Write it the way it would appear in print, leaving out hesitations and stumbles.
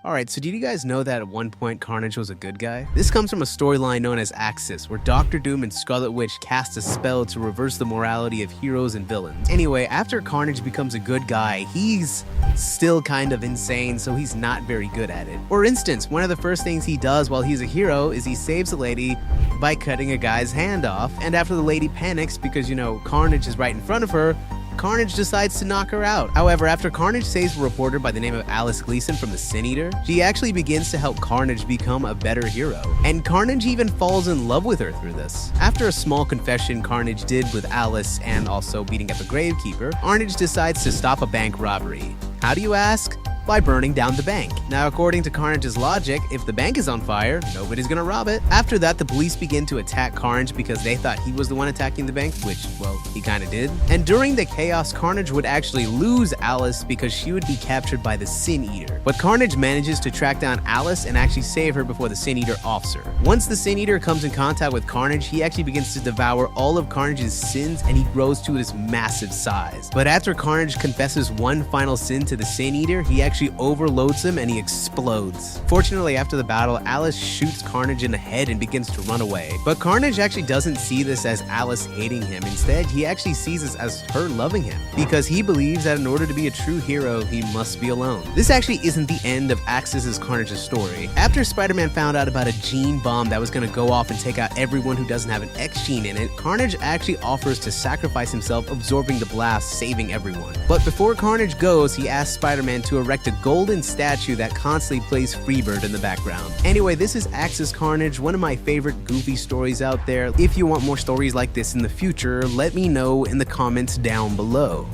Alright, so did you guys know that at one point Carnage was a good guy? This comes from a storyline known as Axis, where Doctor Doom and Scarlet Witch cast a spell to reverse the morality of heroes and villains. Anyway, after Carnage becomes a good guy, he's still kind of insane, so he's not very good at it. For instance, one of the first things he does while he's a hero is he saves a lady by cutting a guy's hand off, and after the lady panics because, Carnage is right in front of her, Carnage decides to knock her out. However, after Carnage saves a reporter by the name of Alice Gleason from the Sin Eater, she actually begins to help Carnage become a better hero. And Carnage even falls in love with her through this. After a small confession Carnage did with Alice and also beating up a gravekeeper, Carnage decides to stop a bank robbery. How do you ask? By burning down the bank. Now, according to Carnage's logic, if the bank is on fire, nobody's gonna rob it. After that, the police begin to attack Carnage because they thought he was the one attacking the bank, which, well, he kinda did. And during the chaos, Carnage would actually lose Alice because she would be captured by the Sin Eater. But Carnage manages to track down Alice and actually save her before the Sin Eater offs her. Once the Sin Eater comes in contact with Carnage, he actually begins to devour all of Carnage's sins and he grows to this massive size. But after Carnage confesses one final sin to the Sin Eater, he actually overloads him and he explodes. Fortunately, after the battle, Alice shoots Carnage in the head and begins to run away. But Carnage actually doesn't see this as Alice hating him. Instead, he actually sees this as her loving him, because he believes that in order to be a true hero, he must be alone. This actually isn't the end of Axis' Carnage's story. After Spider-Man found out about a gene bomb that was going to go off and take out everyone who doesn't have an X gene in it, Carnage actually offers to sacrifice himself, absorbing the blast, saving everyone. But before Carnage goes, he asks Spider-Man to erect a golden statue that constantly plays Freebird in the background. Anyway, this is Axis Carnage, one of my favorite goofy stories out there. If you want more stories like this in the future, let me know in the comments down below.